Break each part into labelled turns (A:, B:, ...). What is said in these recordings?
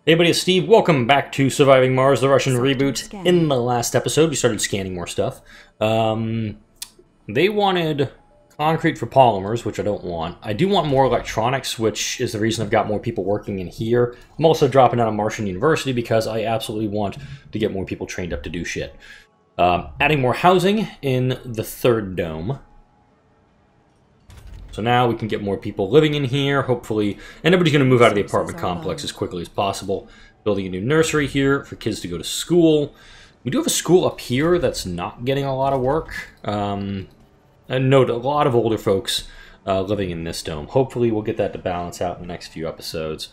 A: Hey buddy, it's Steve. Welcome back to Surviving Mars, the Russian reboot. In the last episode, we started scanning more stuff. They wanted concrete for polymers, which I don't want. I do want more electronics, which is the reason I've got more people working in here. I'm also dropping out of Martian University because I absolutely want to get more people trained up to do shit. Adding more housing in the third dome. So now we can get more people living in here, hopefully. And everybody's going to move out of the apartment complex as quickly as possible. Building a new nursery here for kids to go to school. We do have a school up here that's not getting a lot of work. And note, a lot of older folks living in this dome. Hopefully we'll get that to balance out in the next few episodes.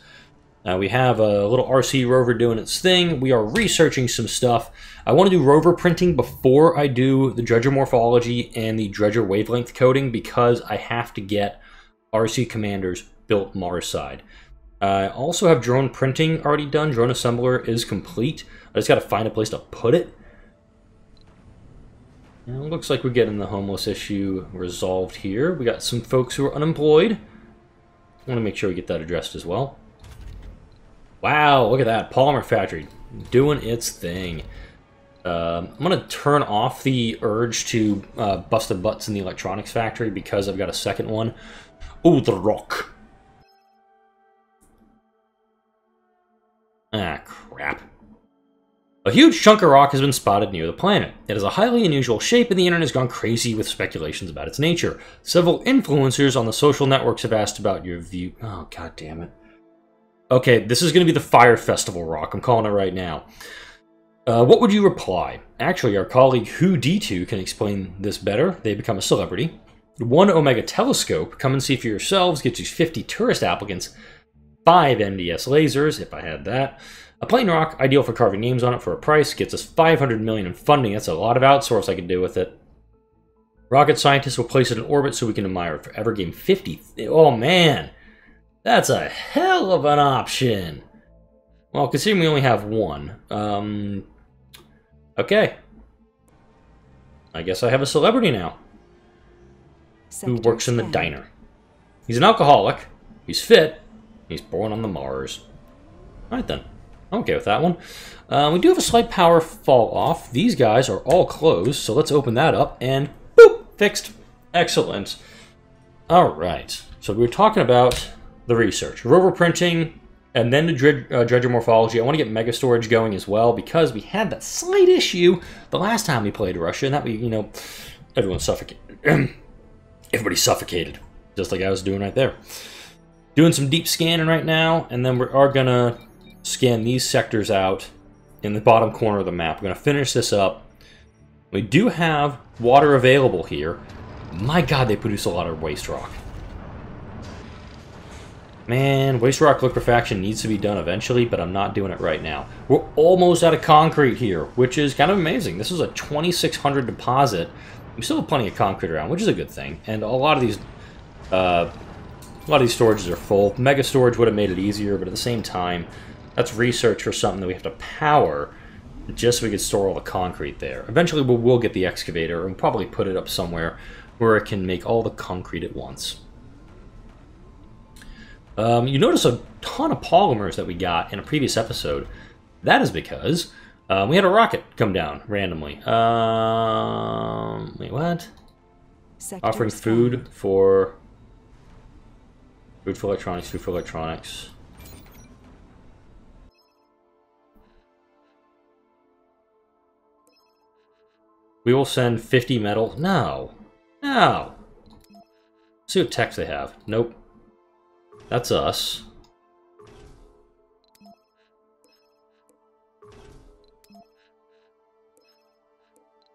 A: We have a little RC rover doing its thing. We are researching some stuff. I want to do rover printing before I do the Dredger morphology and the Dredger wavelength coding because I have to get RC commanders built Mars side. I also have drone printing already done. Drone assembler is complete. I just got to find a place to put it. And it looks like we're getting the homeless issue resolved here. We got some folks who are unemployed. I want to make sure we get that addressed as well. Wow, look at that. Polymer factory doing its thing. I'm going to turn off the urge to bust the butts in the electronics factory because I've got a second one. Oh, the rock. Ah, crap. A huge chunk of rock has been spotted near the planet. It has a highly unusual shape and the internet has gone crazy with speculations about its nature. Several influencers on the social networks have asked about your view. Oh, god damn it. Okay, this is going to be the Fire Festival rock. I'm calling it right now. What would you reply? Actually, our colleague Who D2 can explain this better. They become a celebrity. One Omega telescope. Come and see for yourselves. Gets you 50 tourist applicants. 5 NDS lasers, if I had that. A plain rock, ideal for carving names on it for a price. Gets us 500 million in funding. That's a lot of outsource I could do with it. Rocket scientists will place it in orbit so we can admire it forever. Game 50. Oh, man. That's a hell of an option. Well, considering we only have one. Okay. I guess I have a celebrity now. Who works in the diner. He's an alcoholic. He's fit. He's born on the Mars. Alright then. I'm okay with that one. We do have a slight power fall off. These guys are all closed, so let's open that up and boop! Fixed. Excellent. Alright. So we were talking about the research, rover printing, and then the Dredger morphology. I want to get mega storage going as well because we had that slight issue the last time we played Russia, and that we, everyone suffocated. Everybody suffocated, just like I was doing right there. Doing some deep scanning right now, and then we are gonna scan these sectors out in the bottom corner of the map. We're gonna finish this up. We do have water available here. My God, they produce a lot of waste rock. Man, waste rock liquefaction needs to be done eventually, but I'm not doing it right now. We're almost out of concrete here, which is kind of amazing. This is a 2,600 deposit. We still have plenty of concrete around, which is a good thing. And a lot of these storages are full. Mega storage would have made it easier, but at the same time, that's research for something that we have to power just so we could store all the concrete there. Eventually, we'll get the excavator and probably put it up somewhere where it can make all the concrete at once. You notice a ton of polymers that we got in a previous episode. That is because we had a rocket come down randomly. Wait, what? Offering food for electronics, food for electronics. We will send 50 metal. No. No. Let's see what text they have. Nope. That's us.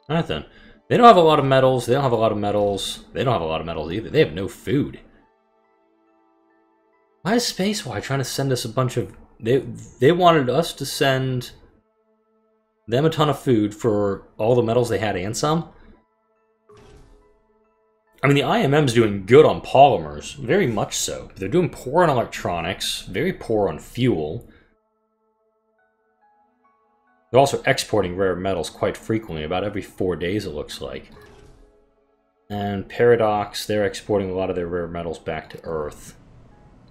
A: Alright then. They don't have a lot of metals. They don't have a lot of metals. They don't have a lot of metals either. They have no food. Why is Spacewide trying to send us a bunch of... They wanted us to send them a ton of food for all the metals they had and some? I mean, the IMM's doing good on polymers, very much so. But they're doing poor on electronics, very poor on fuel. They're also exporting rare metals quite frequently, about every 4 days it looks like. And Paradox, they're exporting a lot of their rare metals back to Earth.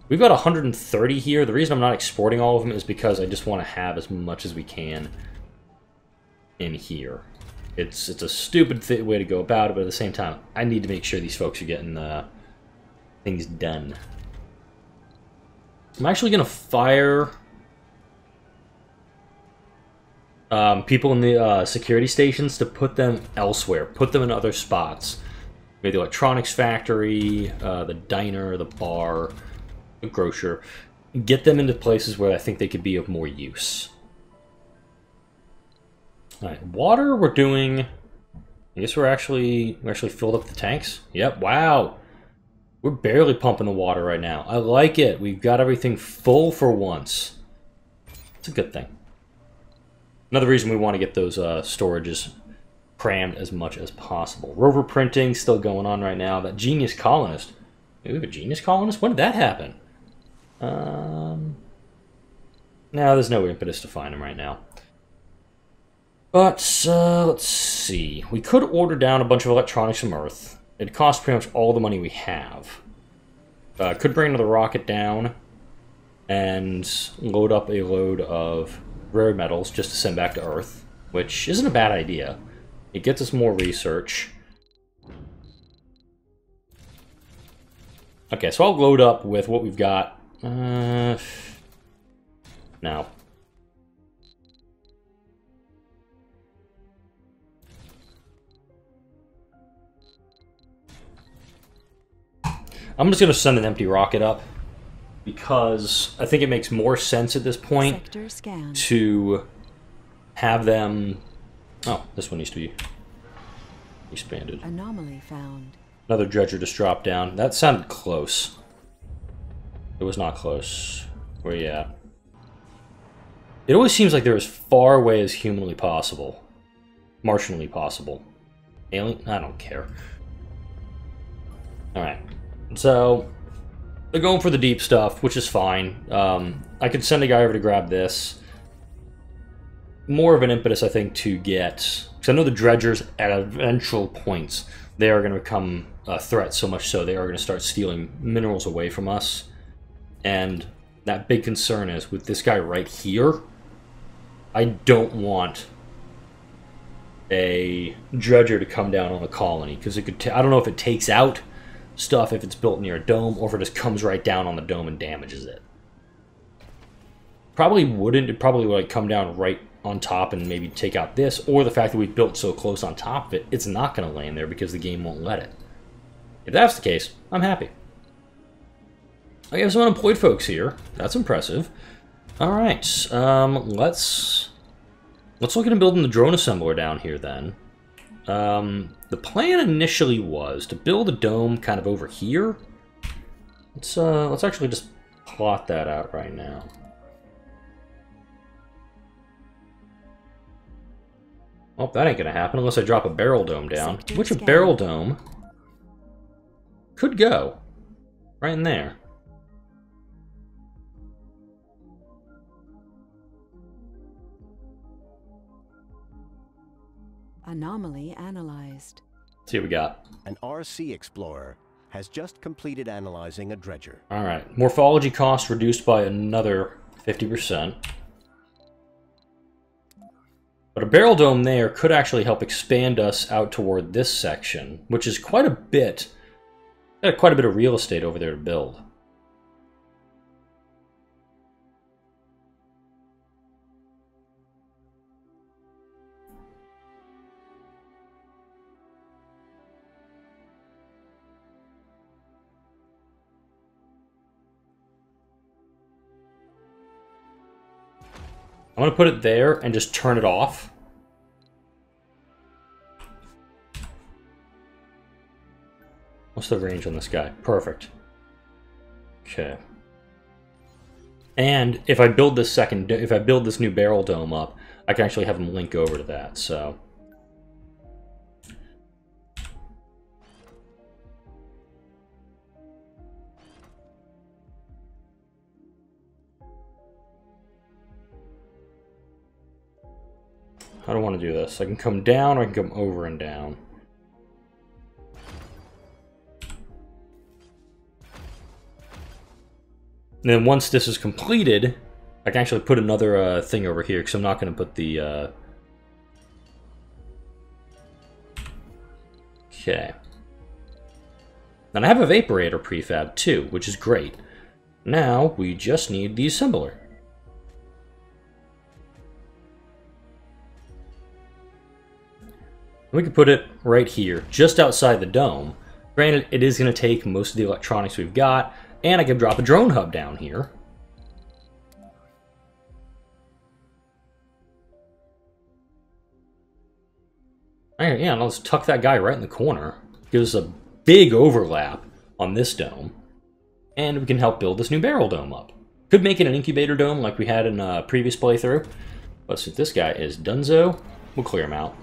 A: We've got 130 here. The reason I'm not exporting all of them is because I just want to have as much as we can in here. It's a stupid way to go about it, but at the same time, I need to make sure these folks are getting things done. I'm actually going to fire people in the security stations to put them elsewhere. Put them in other spots. Maybe the electronics factory, the diner, the bar, the grocer. Get them into places where I think they could be of more use. Alright, water we're doing... I guess we actually filled up the tanks. Yep, wow. We're barely pumping the water right now. I like it. We've got everything full for once. It's a good thing. Another reason we want to get those storages crammed as much as possible. Rover printing still going on right now. That genius colonist. We have a genius colonist? When did that happen? No, there's no impetus to find him right now. But, let's see. We could order down a bunch of electronics from Earth. It costs pretty much all the money we have. Could bring another rocket down and load up a load of rare metals just to send back to Earth, which isn't a bad idea. It gets us more research. Okay, so I'll load up with what we've got. Now. I'm just going to send an empty rocket up because I think it makes more sense at this point to have them... Oh, this one needs to be expanded.
B: Anomaly found.
A: Another dredger just dropped down. That sounded close. It was not close. Where are you at? It always seems like they're as far away as humanly possible. Martianly possible. Alien? I don't care. Alright. So, they're going for the deep stuff, which is fine. I could send a guy over to grab this. More of an impetus, I think, to get... Because I know the dredgers, at eventual points, they are going to become a threat, so much so they are going to start stealing minerals away from us. And that big concern is, with this guy right here, I don't want a dredger to come down on a colony, because it could... I don't know if it takes out stuff if it's built near a dome, or if it just comes right down on the dome and damages it. Probably wouldn't. It probably would like come down right on top and maybe take out this, or the fact that we built so close on top of it, it's not going to land there because the game won't let it. If that's the case, I'm happy. I have some unemployed folks here. That's impressive. All right, let's look into building the drone assembler down here then. The plan initially was to build a dome kind of over here. Let's actually just plot that out right now. Oh, that ain't gonna happen unless I drop a barrel dome down. Which a barrel dome could go right in there.
B: Anomaly analyzed.
A: Let's see what we got.
C: An RC Explorer has just completed analyzing a dredger.
A: Alright, morphology cost reduced by another 50%. But a barrel dome there could actually help expand us out toward this section, which is quite a bit. Got quite a bit of real estate over there to build. I'm going to put it there and just turn it off. What's the range on this guy? Perfect. Okay. And if I build this this new barrel dome up, I can actually have them link over to that, so... I don't want to do this. I can come down or I can come over and down. And then once this is completed, I can actually put another thing over here, because I'm not going to put the... Okay. And I have a Vaporator prefab too, which is great. Now, we just need the assembler. We can put it right here, just outside the dome. Granted, it is going to take most of the electronics we've got, and I can drop a drone hub down here. Alright, yeah, and I'll just tuck that guy right in the corner. Gives us a big overlap on this dome. And we can help build this new barrel dome up. Could make it an incubator dome like we had in a previous playthrough. But since this guy is donezo, we'll clear him out.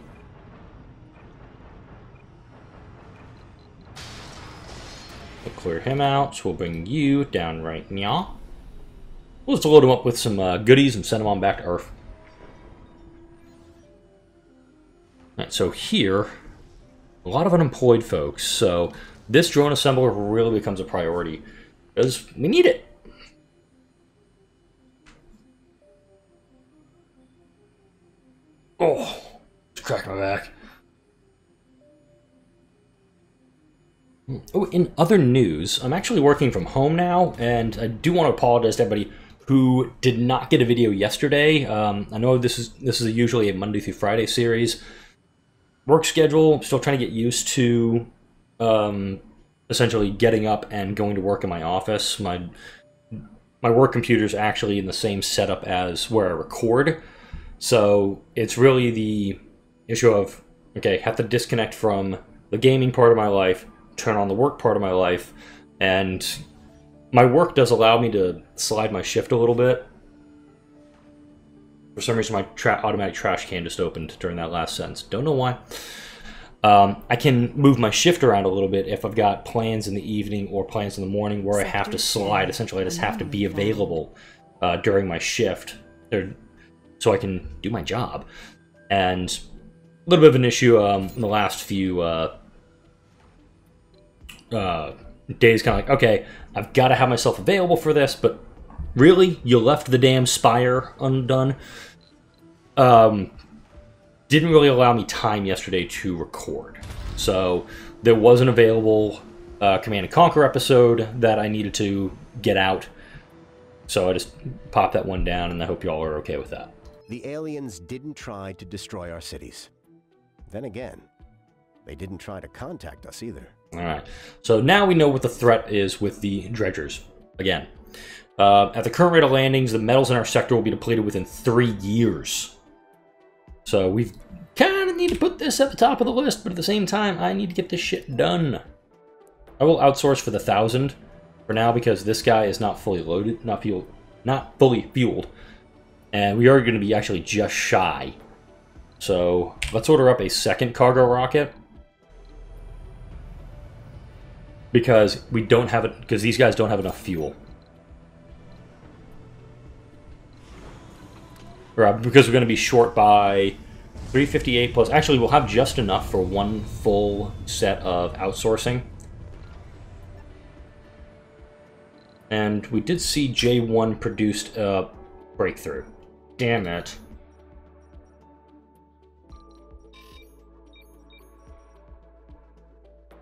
A: We'll clear him out, so we'll bring you down right now. We'll just load him up with some goodies and send him on back to Earth. Alright, so here, a lot of unemployed folks, so this drone assembler really becomes a priority, because we need it. Oh, it's cracking my back. Oh, in other news, I'm actually working from home now, and I do want to apologize to everybody who did not get a video yesterday. I know this is usually a Monday through Friday series. Work schedule, still trying to get used to essentially getting up and going to work in my office. My work computer is actually in the same setup as where I record, so it's really the issue of, okay, have to disconnect from the gaming part of my life, turn on the work part of my life, and my work does allow me to slide my shift a little bit. For some reason, my automatic trash can just opened during that last sentence. Don't know why. I can move my shift around a little bit if I've got plans in the evening or plans in the morning where I have to slide. Essentially, I just have to be available during my shift so I can do my job. And a little bit of an issue in the last few days, kind of like, okay, I've got to have myself available for this, but really, you left the damn spire undone. Didn't really allow me time yesterday to record. So there was an available Command & Conquer episode that I needed to get out. So I just popped that one down, and I hope y'all are okay with that.
C: The aliens didn't try to destroy our cities. Then again, they didn't try to contact us either.
A: Alright, so now we know what the threat is with the Dredgers. Again, at the current rate of landings, the metals in our sector will be depleted within 3 years. So we kind of need to put this at the top of the list, but at the same time, I need to get this shit done. I will outsource for the 1,000 for now because this guy is not fully loaded, not fully fueled, and we are going to be actually just shy. So let's order up a second cargo rocket. Because we don't have it, because these guys don't have enough fuel. Because we're going to be short by 358 plus. Actually, we'll have just enough for one full set of outsourcing. And we did see J1 produced a breakthrough. Damn it.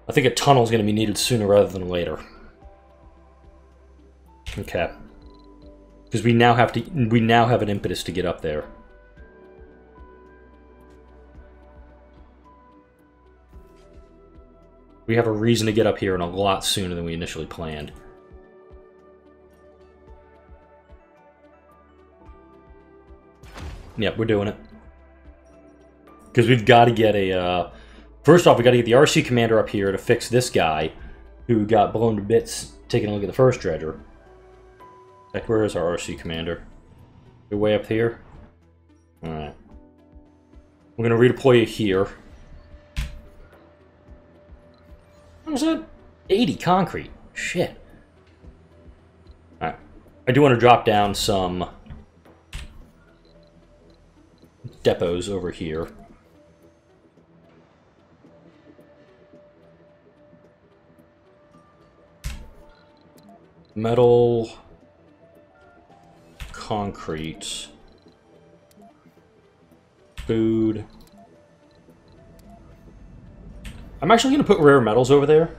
A: I think a tunnel is going to be needed sooner rather than later. Okay. Because we now have an impetus to get up there. We have a reason to get up here and a lot sooner than we initially planned. Yep, we're doing it. Because we've got to get a... First off, we got to get the RC commander up here to fix this guy who got blown to bits taking a look at the first dredger. Like, where is our RC commander? You're way up here? Alright. We're going to redeploy you here. What was that? 80 concrete. Shit. Alright. I do want to drop down some depots over here. Metal. concrete. Food. I'm actually going to put rare metals over there.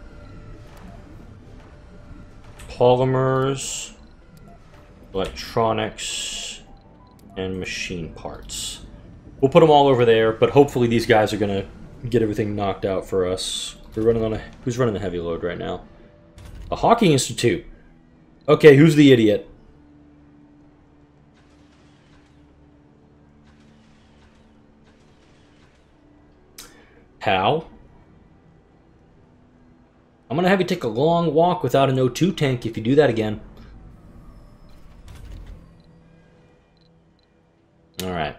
A: Polymers, electronics, and machine parts. We'll put them all over there, but hopefully these guys are going to get everything knocked out for us. We're running on who's running the heavy load right now? A Hockey Institute. Okay, who's the idiot? Hal? I'm going to have you take a long walk without an O2 tank if you do that again. Alright.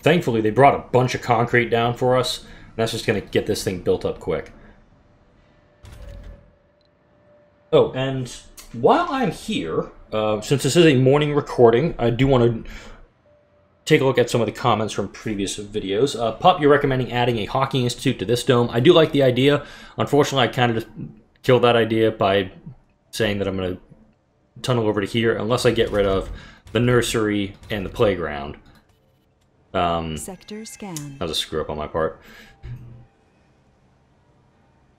A: Thankfully, they brought a bunch of concrete down for us. That's just going to get this thing built up quick. Oh, and while I'm here, since this is a morning recording, I do want to take a look at some of the comments from previous videos. Pup, you're recommending adding a Hockey Institute to this dome. I do like the idea. Unfortunately, I kind of just killed that idea by saying that I'm going to tunnel over to here unless I get rid of the nursery and the playground.
B: Sector scan.
A: That was a screw up on my part.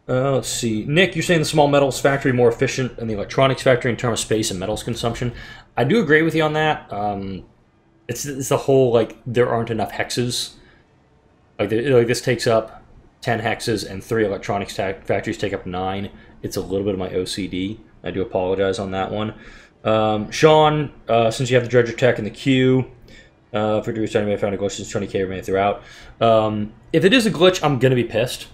A: Let's see. Nick, you're saying the small metals factory more efficient than the electronics factory in terms of space and metals consumption. I do agree with you on that. It's the whole, like, there aren't enough hexes. Like this takes up 10 hexes and 3 electronics factories take up 9. It's a little bit of my OCD. I do apologize on that one. Sean, since you have the Dredger tech in the queue, for Drew starting, I found a glitch since 20k remained throughout. If it is a glitch, I'm going to be pissed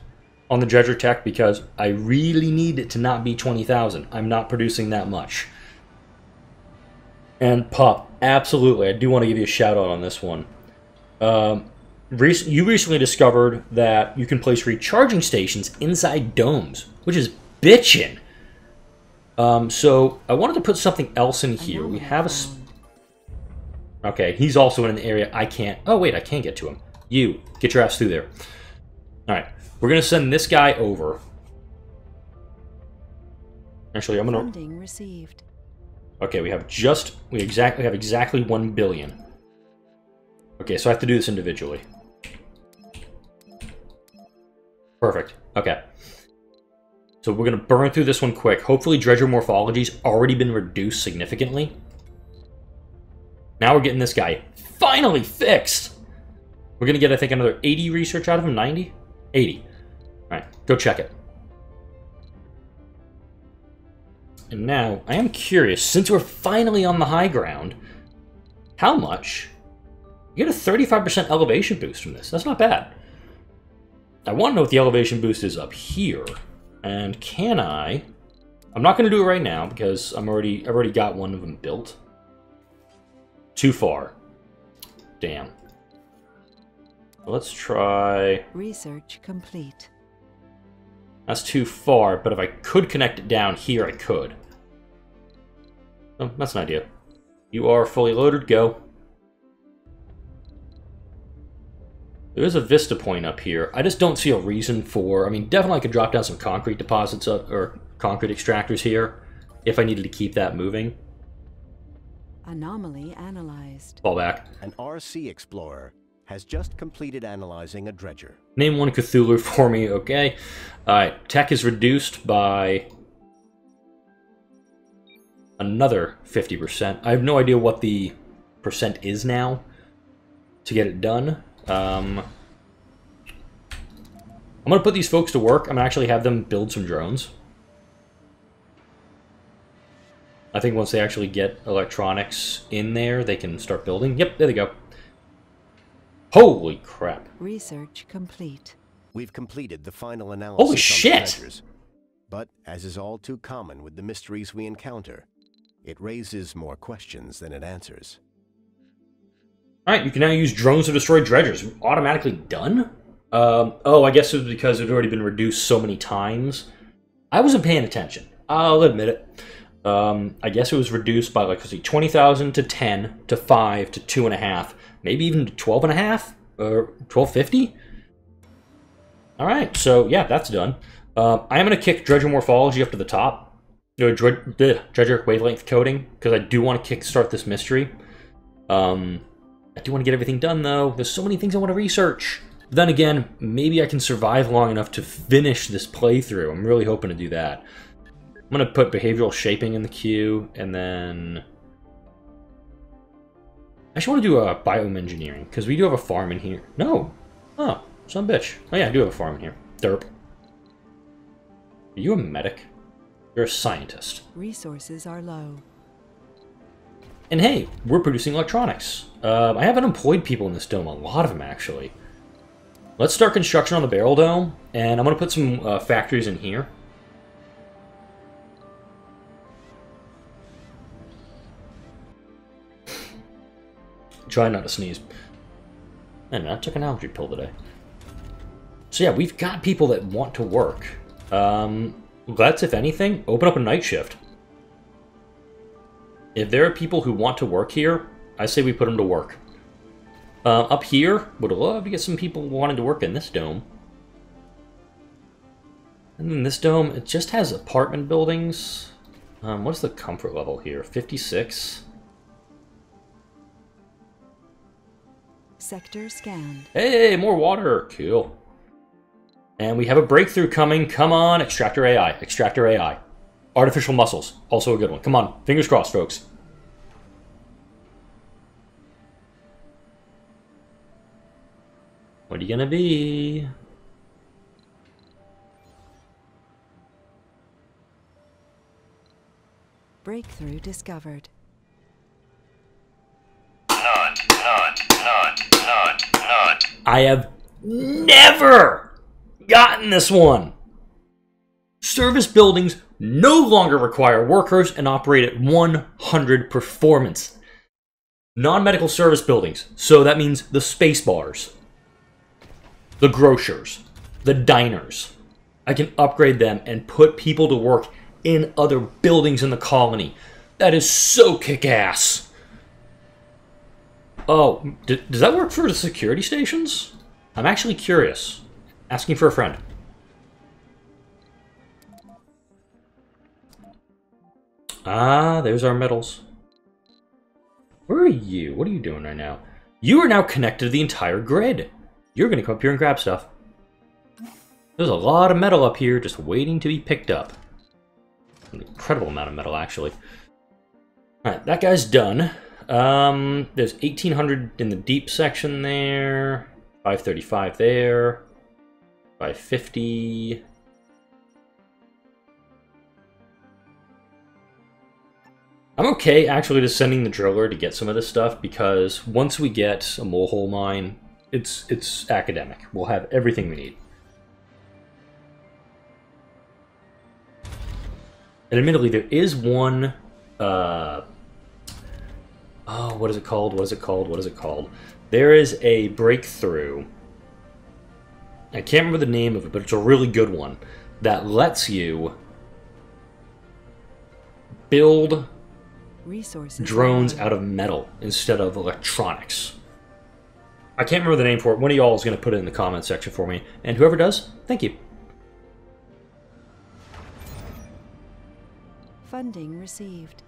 A: on the Dredger tech because I really need it to not be 20,000. I'm not producing that much. And Pup, absolutely, I do want to give you a shout out on this one. You recently discovered that you can place recharging stations inside domes, which is bitchin'. So I wanted to put something else in here. We have a... Okay, he's also in an area I can't... Oh, wait, I can get to him. You, get your ass through there. Alright, we're going to send this guy over. Actually, I'm going to...
B: Funding received.
A: Okay, we have exactly 1 billion. Okay, so I have to do this individually. Perfect. Okay. So we're going to burn through this one quick. Hopefully Dredger Morphology's already been reduced significantly. Now we're getting this guy finally fixed. We're going to get, I think, another 80 research out of him. 90? 80. Alright, go check it. And now, I am curious, since we're finally on the high ground, how much? You get a 35% elevation boost from this. That's not bad. I want to know what the elevation boost is up here. And can I... I'm not going to do it right now because I've already got one of them built. Too far. Damn. Let's try...
B: Research complete.
A: That's too far, but if I could connect it down here, I could. Oh, that's an idea. You are fully loaded, go. There is a vista point up here. I just don't see a reason for... I mean, definitely I could drop down some concrete deposits up, or concrete extractors here, if I needed to keep that moving.
B: Anomaly analyzed.
A: Fall back.
C: An RC Explorer has just completed analyzing a dredger.
A: Name one Cthulhu for me, okay. Alright, tech is reduced by another 50%. I have no idea what the percent is now to get it done. I'm going to put these folks to work. I'm going to actually have them build some drones. I think once they actually get electronics in there, they can start building. Yep, there they go. Holy crap.
B: Research complete.
C: We've completed the final analysis.
A: Holy shit!
C: On the dredgers. But, as is all too common with the mysteries we encounter, it raises more questions than it answers.
A: Alright, you can now use drones to destroy dredgers. Automatically done? Oh, I guess it was because it had already been reduced so many times. I wasn't paying attention. I'll admit it. I guess it was reduced by, like, let's see, 20,000 to 10 to 5 to 2.5, maybe even to 12.5 or 1250. All right, so yeah, that's done. I am going to kick Dredger Morphology up to the top Dredger wavelength coding, because I do want to kickstart this mystery. I do want to get everything done, though. There's so many things I want to research. But then again, maybe I can survive long enough to finish this playthrough. I'm really hoping to do that. I'm going to put behavioral shaping in the queue, and then... I actually want to do a biome engineering, because we do have a farm in here. No! Oh, son of a bitch. Oh yeah, I do have a farm in here. Derp. Are you a medic? You're a scientist.
B: Resources are low.
A: And hey, we're producing electronics. I have unemployed people in this dome, a lot of them actually. Let's start construction on the barrel dome, and I'm going to put some factories in here. Try not to sneeze. Man, I took an allergy pill today. So yeah, we've got people that want to work. Let's, if anything, open up a night shift. If there are people who want to work here, I say we put them to work. Up here, would love to get some people wanting to work in this dome. And then this dome, it just has apartment buildings. What's the comfort level here? 56?
B: Sector scanned.
A: Hey, more water! Cool. And we have a breakthrough coming. Come on, Extractor AI. Extractor AI. Artificial muscles. Also a good one. Come on. Fingers crossed, folks. What are you gonna be?
B: Breakthrough discovered.
D: Not.
A: I have never gotten this one. Service buildings no longer require workers and operate at 100 performance. Non-medical service buildings, so that means the space bars, the grocers, the diners. I can upgrade them and put people to work in other buildings in the colony. That is so kick-ass. Oh, does that work for the security stations? I'm actually curious. Asking for a friend. Ah, there's our metals. Where are you? What are you doing right now? You are now connected to the entire grid. You're going to come up here and grab stuff. There's a lot of metal up here just waiting to be picked up. An incredible amount of metal, actually. Alright, that guy's done. There's 1800 in the deep section there. 535 there. 550. I'm okay actually just sending the driller to get some of this stuff, because once we get a mole mine, it's academic. We'll have everything we need. And admittedly, there is one oh, what is it called? What is it called? What is it called? There is a breakthrough. I can't remember the name of it, but it's a really good one that lets you build drones out of metal instead of electronics. I can't remember the name for it. One of y'all is going to put it in the comment section for me. And whoever does, thank you.
B: Funding received.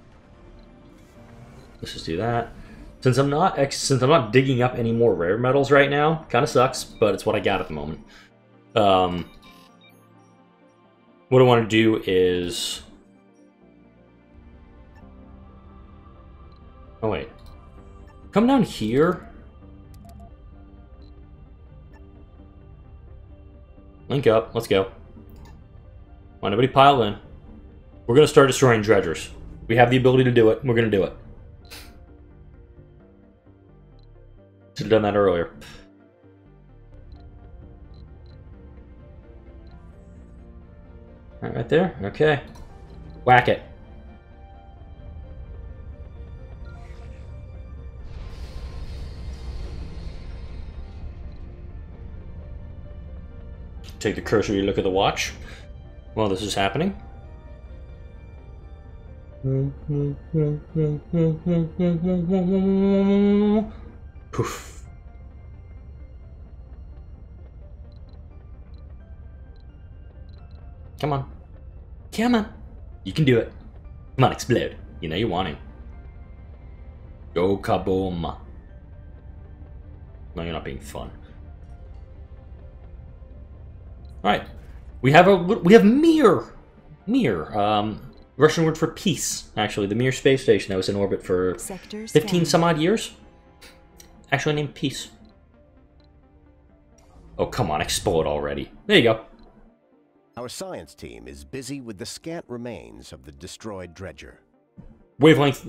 A: Let's just do that. Since I'm not digging up any more rare metals right now, kind of sucks, but it's what I got at the moment. What I want to do is... Oh wait. Come down here. Link up. Let's go. Come on, everybody pile in. We're going to start destroying dredgers. We have the ability to do it. We're going to do it. Should have done that earlier. Right there? Okay. Whack it. Take the cursory look at the watch while this is happening. Poof. Come on. Come on. You can do it. Come on, explode. You know you want him. Go kaboom. No, you're not being fun. Alright. We have Mir. Mir. Russian word for peace, actually. The Mir space station that was in orbit for 15 some odd years. Actually named Peace. Oh, come on, explode already. There you go.
C: Our science team is busy with the scant remains of the destroyed dredger.
A: Wavelength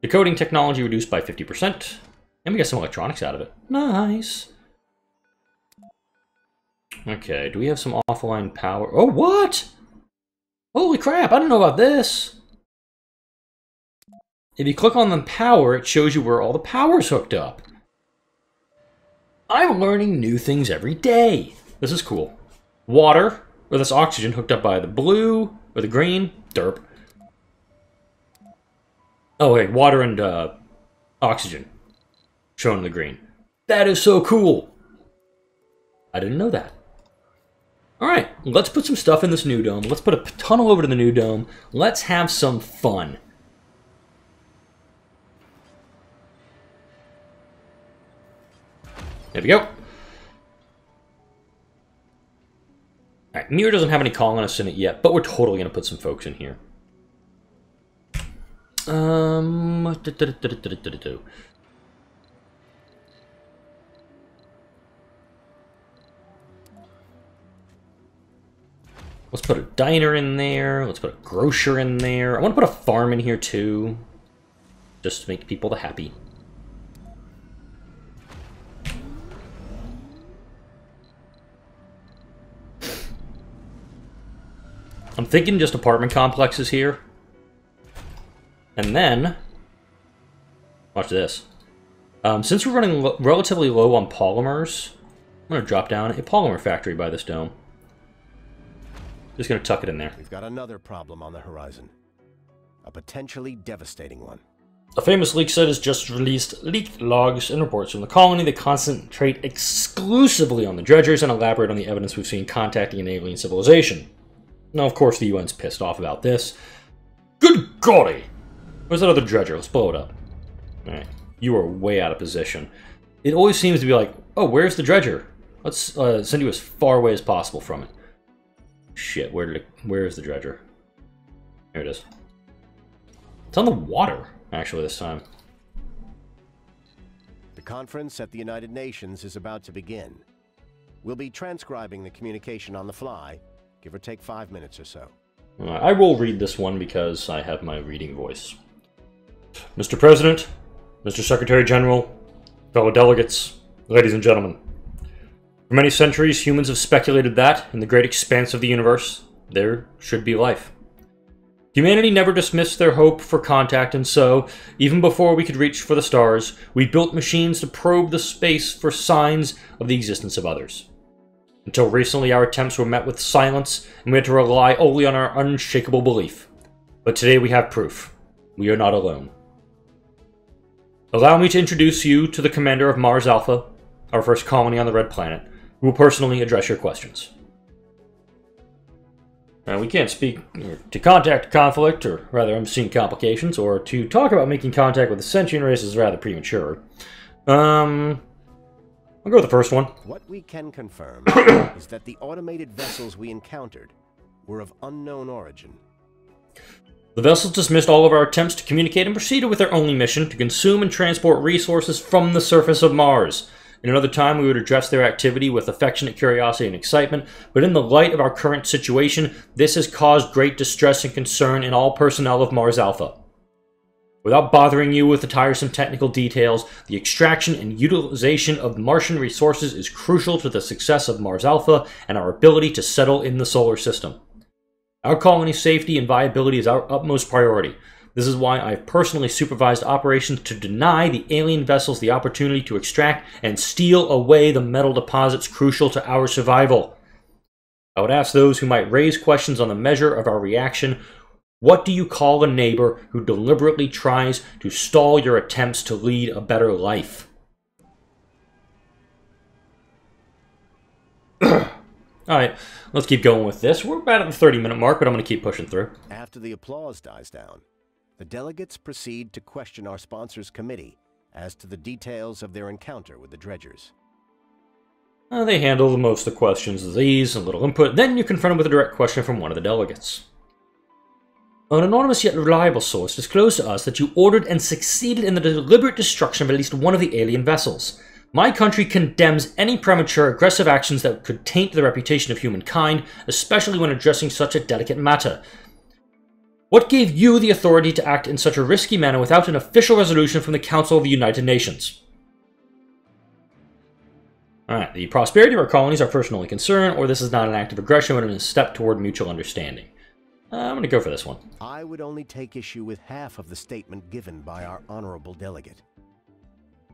A: decoding technology reduced by 50%. And we get some electronics out of it. Nice. Okay, do we have some offline power? Oh, what? Holy crap, I don't know about this. If you click on the power, it shows you where all the power's hooked up. I'm learning new things every day. This is cool. Water, or this oxygen hooked up by the blue or the green. Derp. Oh, wait, water and oxygen shown in the green. That is so cool. I didn't know that. Alright, let's put some stuff in this new dome. Let's put a tunnel over to the new dome. Let's have some fun. There we go. Alright, Mir doesn't have any colonists in it yet, but we're totally going to put some folks in here. Let's put a diner in there. Let's put a grocer in there. I want to put a farm in here too. Just to make people happy. I'm thinking just apartment complexes here. And then, watch this. Since we're running relatively low on polymers, I'm going to drop down a polymer factory by this dome. Just going to tuck it in there.
C: We've got another problem on the horizon. A potentially devastating one.
A: A famous leak site has just released leaked logs and reports from the colony that concentrate exclusively on the dredgers and elaborate on the evidence we've seen contacting an alien civilization. Now, of course, the UN's pissed off about this. Good golly! Where's that other dredger? Let's blow it up. Alright, you are way out of position. It always seems to be like, oh, where's the dredger? Let's send you as far away as possible from it. Shit, where is the dredger? There it is. It's on the water, actually, this time.
C: The conference at the United Nations is about to begin. We'll be transcribing the communication on the fly, give or take 5 minutes or so.
A: I will read this one because I have my reading voice. Mr. President, Mr. Secretary General, fellow delegates, ladies and gentlemen. For many centuries, humans have speculated that, in the great expanse of the universe, there should be life. Humanity never dismissed their hope for contact, and so, even before we could reach for the stars, we built machines to probe the space for signs of the existence of others. Until recently, our attempts were met with silence, and we had to rely only on our unshakable belief. But today we have proof. We are not alone. Allow me to introduce you to the commander of Mars Alpha, our first colony on the Red Planet, who will personally address your questions. Now, we can't speak to contact conflict, or rather unforeseen complications, or to talk about making contact with a sentient race is rather premature. I'll go with the first one.
C: What we can confirm is that the automated vessels we encountered were of unknown origin.
A: The vessels dismissed all of our attempts to communicate and proceeded with their only mission to consume and transport resources from the surface of Mars. In another time, we would address their activity with affectionate curiosity and excitement, but in the light of our current situation, this has caused great distress and concern in all personnel of Mars Alpha. Without bothering you with the tiresome technical details, the extraction and utilization of Martian resources is crucial to the success of Mars Alpha and our ability to settle in the solar system. Our colony's safety and viability is our utmost priority. This is why I've personally supervised operations to deny the alien vessels the opportunity to extract and steal away the metal deposits crucial to our survival. I would ask those who might raise questions on the measure of our reaction, what do you call a neighbor who deliberately tries to stall your attempts to lead a better life? Alright, let's keep going with this. We're about at the 30-minute mark, but I'm going to keep pushing through.
C: After the applause dies down, the delegates proceed to question our sponsors' committee as to the details of their encounter with the Dredgers.
A: They handle most of the questions with ease and little input. Then you confront them with a direct question from one of the delegates. An anonymous yet reliable source disclosed to us that you ordered and succeeded in the deliberate destruction of at least one of the alien vessels. My country condemns any premature, aggressive actions that could taint the reputation of humankind, especially when addressing such a delicate matter. What gave you the authority to act in such a risky manner without an official resolution from the Council of the United Nations? Alright, the prosperity of our colonies are first and only concern, or this is not an act of aggression but a step toward mutual understanding. I'm going to go for this one.
C: I would only take issue with half of the statement given by our honorable delegate.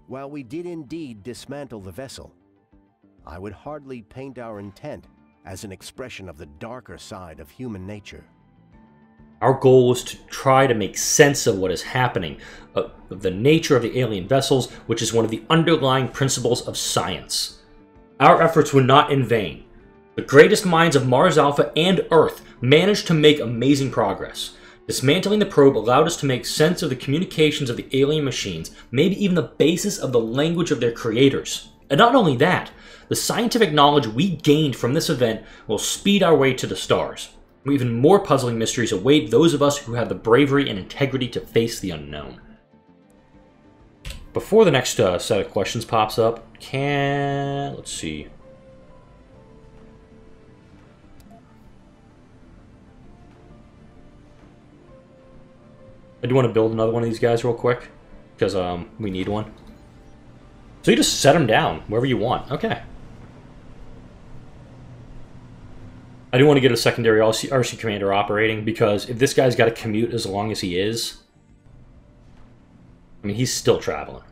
C: While we did indeed dismantle the vessel, I would hardly paint our intent as an expression of the darker side of human nature.
A: Our goal was to try to make sense of what is happening, of the nature of the alien vessels, which is one of the underlying principles of science. Our efforts were not in vain. The greatest minds of Mars Alpha and Earth managed to make amazing progress. Dismantling the probe allowed us to make sense of the communications of the alien machines, maybe even the basis of the language of their creators. And not only that, the scientific knowledge we gained from this event will speed our way to the stars. Even more puzzling mysteries await those of us who have the bravery and integrity to face the unknown. Before the next set of questions pops up, let's see. I do want to build another one of these guys real quick, because we need one. So you just set them down wherever you want. Okay. I do want to get a secondary RC commander operating, because if this guy's got to commute as long as he is, I mean, he's still traveling.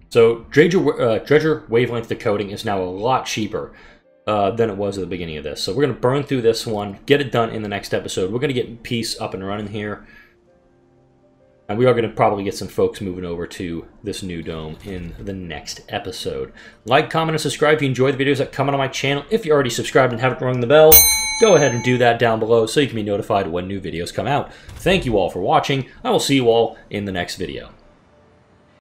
A: So Dredger wavelength decoding is now a lot cheaper than it was at the beginning of this. So we're going to burn through this one, get it done in the next episode. We're going to get Peace up and running here. And we are going to probably get some folks moving over to this new dome in the next episode. Like, comment, and subscribe if you enjoy the videos that come out on my channel. If you're already subscribed and haven't rung the bell, go ahead and do that down below so you can be notified when new videos come out. Thank you all for watching. I will see you all in the next video.